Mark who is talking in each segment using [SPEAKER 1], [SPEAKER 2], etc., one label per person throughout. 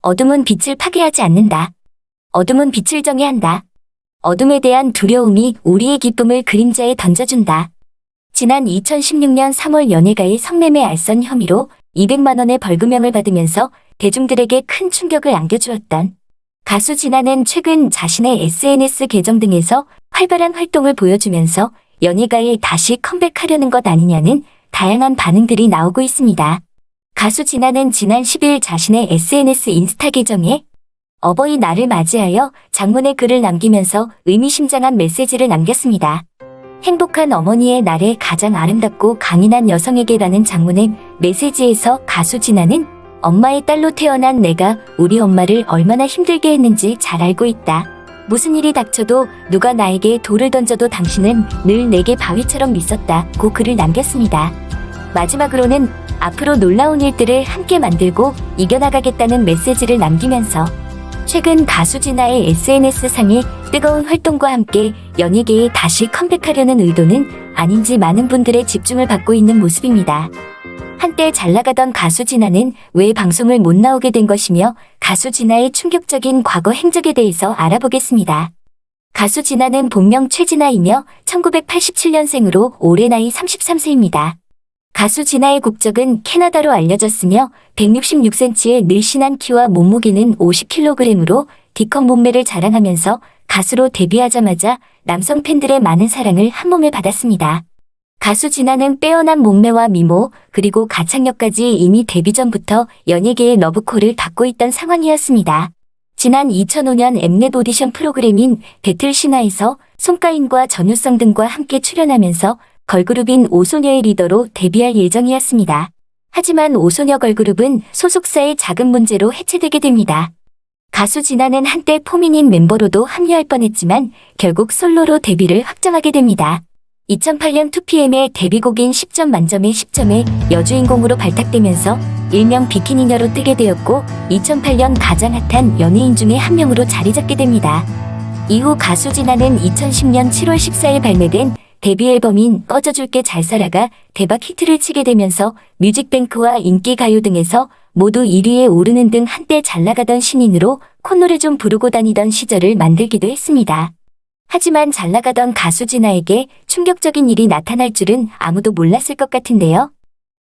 [SPEAKER 1] 어둠은 빛을 파괴하지 않는다. 어둠은 빛을 정의한다. 어둠에 대한 두려움이 우리의 기쁨을 그림자에 던져준다. 지난 2016년 3월 연예가의 성매매 알선 혐의로 200만 원의 벌금형을 받으면서 대중들에게 큰 충격을 안겨주었던 가수 진아는 최근 자신의 SNS 계정 등에서 활발한 활동을 보여주면서 연예가에 다시 컴백하려는 것 아니냐는 다양한 반응들이 나오고 있습니다. 가수 진아는 지난 10일 자신의 SNS 인스타 계정에 어버이날을 맞이하여 장문의 글을 남기면서 의미심장한 메시지를 남겼습니다. 행복한 어머니의 날에 가장 아름답고 강인한 여성에게라는 장문의 메시지에서 가수 진아는 엄마의 딸로 태어난 내가 우리 엄마를 얼마나 힘들게 했는지 잘 알고 있다. 무슨 일이 닥쳐도 누가 나에게 돌을 던져도 당신은 늘 내게 바위처럼 믿었다고 글을 남겼습니다. 마지막으로는 앞으로 놀라운 일들을 함께 만들고 이겨나가겠다는 메시지를 남기면서 최근 가수 진아의 SNS상의 뜨거운 활동과 함께 연예계에 다시 컴백하려는 의도는 아닌지 많은 분들의 집중을 받고 있는 모습입니다. 한때 잘 나가던 가수 진아는 왜 방송을 못 나오게 된 것이며 가수 진아의 충격적인 과거 행적에 대해서 알아보겠습니다. 가수 진아는 본명 최진아이며 1987년생으로 올해 나이 33세입니다. 가수 진아의 국적은 캐나다로 알려졌으며 166cm의 늘씬한 키와 몸무게는 50kg으로 D컵 몸매를 자랑하면서 가수로 데뷔하자마자 남성 팬들의 많은 사랑을 한몸에 받았습니다. 가수 진아는 빼어난 몸매와 미모 그리고 가창력까지 이미 데뷔 전부터 연예계의 러브콜을 받고 있던 상황이었습니다. 지난 2005년 엠넷 오디션 프로그램인 배틀 신화에서 송가인과 전효성 등과 함께 출연하면서 걸그룹인 오소녀의 리더로 데뷔할 예정이었습니다. 하지만 오소녀 걸그룹은 소속사의 작은 문제로 해체되게 됩니다. 가수 진아는 한때 포미닛 멤버로도 합류할 뻔했지만 결국 솔로로 데뷔를 확정하게 됩니다. 2008년 2PM의 데뷔곡인 10점 만점의 10점의 여주인공으로 발탁되면서 일명 비키니녀로 뜨게 되었고 2008년 가장 핫한 연예인 중에 한 명으로 자리 잡게 됩니다. 이후 가수 진아는 2010년 7월 14일 발매된 데뷔 앨범인 꺼져줄게 잘살아가 대박 히트를 치게 되면서 뮤직뱅크와 인기가요 등에서 모두 1위에 오르는 등 한때 잘 나가던 신인으로 콧노래 좀 부르고 다니던 시절을 만들기도 했습니다. 하지만 잘 나가던 가수 진아에게 충격적인 일이 나타날 줄은 아무도 몰랐을 것 같은데요.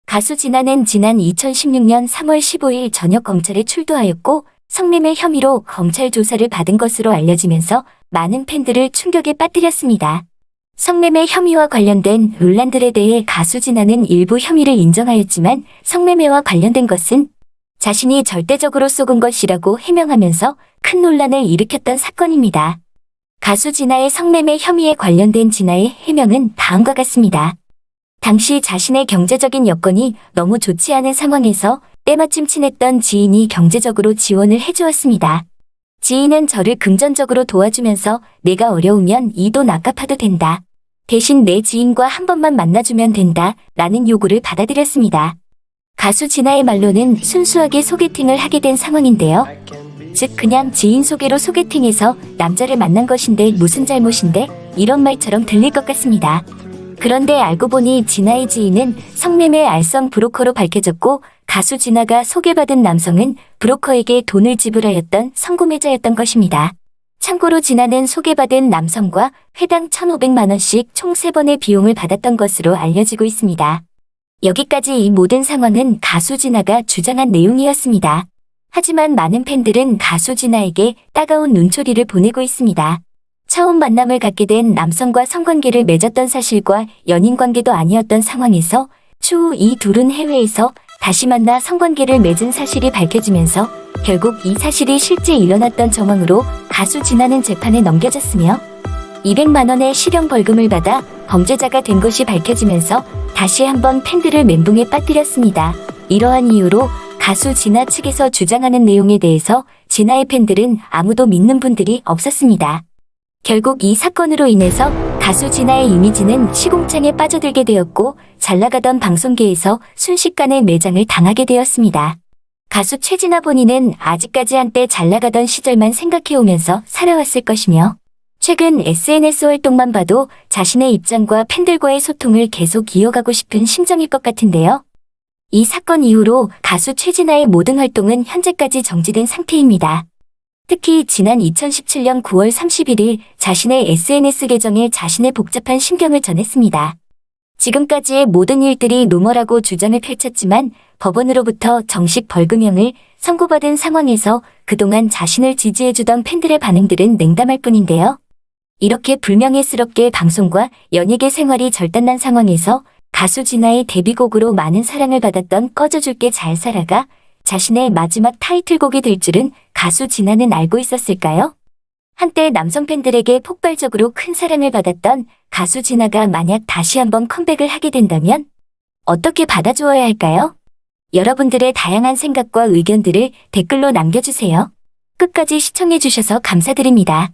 [SPEAKER 1] 가수 진아는 지난 2016년 3월 15일 저녁 검찰에 출두하였고 성매매 혐의로 검찰 조사를 받은 것으로 알려지면서 많은 팬들을 충격에 빠뜨렸습니다. 성매매 혐의와 관련된 논란들에 대해 가수 진아는 일부 혐의를 인정하였지만 성매매와 관련된 것은 자신이 절대적으로 쏘은 것이라고 해명하면서 큰 논란을 일으켰던 사건입니다. 가수 진아의 성매매 혐의에 관련된 진아의 해명은 다음과 같습니다. 당시 자신의 경제적인 여건이 너무 좋지 않은 상황에서 때마침 친했던 지인이 경제적으로 지원을 해주었습니다. 지인은 저를 금전적으로 도와주면서 내가 어려우면 이 돈 아깝아도 된다. 대신 내 지인과 한 번만 만나주면 된다. 라는 요구를 받아들였습니다. 가수 진아의 말로는 순수하게 소개팅을 하게 된 상황인데요. 즉 그냥 지인 소개로 소개팅해서 남자를 만난 것인데 무슨 잘못인데? 이런 말처럼 들릴 것 같습니다. 그런데 알고 보니 진아의 지인은 성매매 알선 브로커로 밝혀졌고 가수 진아가 소개받은 남성은 브로커에게 돈을 지불하였던 성구매자였던 것입니다. 참고로 진아는 소개받은 남성과 회당 1,500만 원씩 총 3번의 비용을 받았던 것으로 알려지고 있습니다. 여기까지 이 모든 상황은 가수 진아가 주장한 내용이었습니다. 하지만 많은 팬들은 가수 진아에게 따가운 눈초리를 보내고 있습니다. 처음 만남을 갖게 된 남성과 성관계를 맺었던 사실과 연인 관계도 아니었던 상황에서 추후 이 둘은 해외에서 다시 만나 성관계를 맺은 사실이 밝혀지면서 결국 이 사실이 실제 일어났던 정황으로 가수 진아는 재판에 넘겨졌으며 200만 원의 실형 벌금을 받아 범죄자가 된 것이 밝혀지면서 다시 한번 팬들을 멘붕에 빠뜨렸습니다. 이러한 이유로 가수 진아 측에서 주장하는 내용에 대해서 진아의 팬들은 아무도 믿는 분들이 없었습니다. 결국 이 사건으로 인해서 가수 진아의 이미지는 시궁창에 빠져들게 되었고 잘 나가던 방송계에서 순식간에 매장을 당하게 되었습니다. 가수 최진아 본인은 아직까지 한때 잘 나가던 시절만 생각해오면서 살아왔을 것이며 최근 SNS 활동만 봐도 자신의 입장과 팬들과의 소통을 계속 이어가고 싶은 심정일 것 같은데요. 이 사건 이후로 가수 최진아의 모든 활동은 현재까지 정지된 상태입니다. 특히 지난 2017년 9월 31일 자신의 SNS 계정에 자신의 복잡한 심경을 전했습니다. 지금까지의 모든 일들이 루머라고 주장을 펼쳤지만 법원으로부터 정식 벌금형을 선고받은 상황에서 그동안 자신을 지지해주던 팬들의 반응들은 냉담할 뿐인데요. 이렇게 불명예스럽게 방송과 연예계 생활이 절단난 상황에서 가수 진아의 데뷔곡으로 많은 사랑을 받았던 꺼져줄게 잘 살아가 자신의 마지막 타이틀곡이 될 줄은 가수 진아는 알고 있었을까요? 한때 남성 팬들에게 폭발적으로 큰 사랑을 받았던 가수 진아가 만약 다시 한번 컴백을 하게 된다면 어떻게 받아주어야 할까요? 여러분들의 다양한 생각과 의견들을 댓글로 남겨주세요. 끝까지 시청해주셔서 감사드립니다.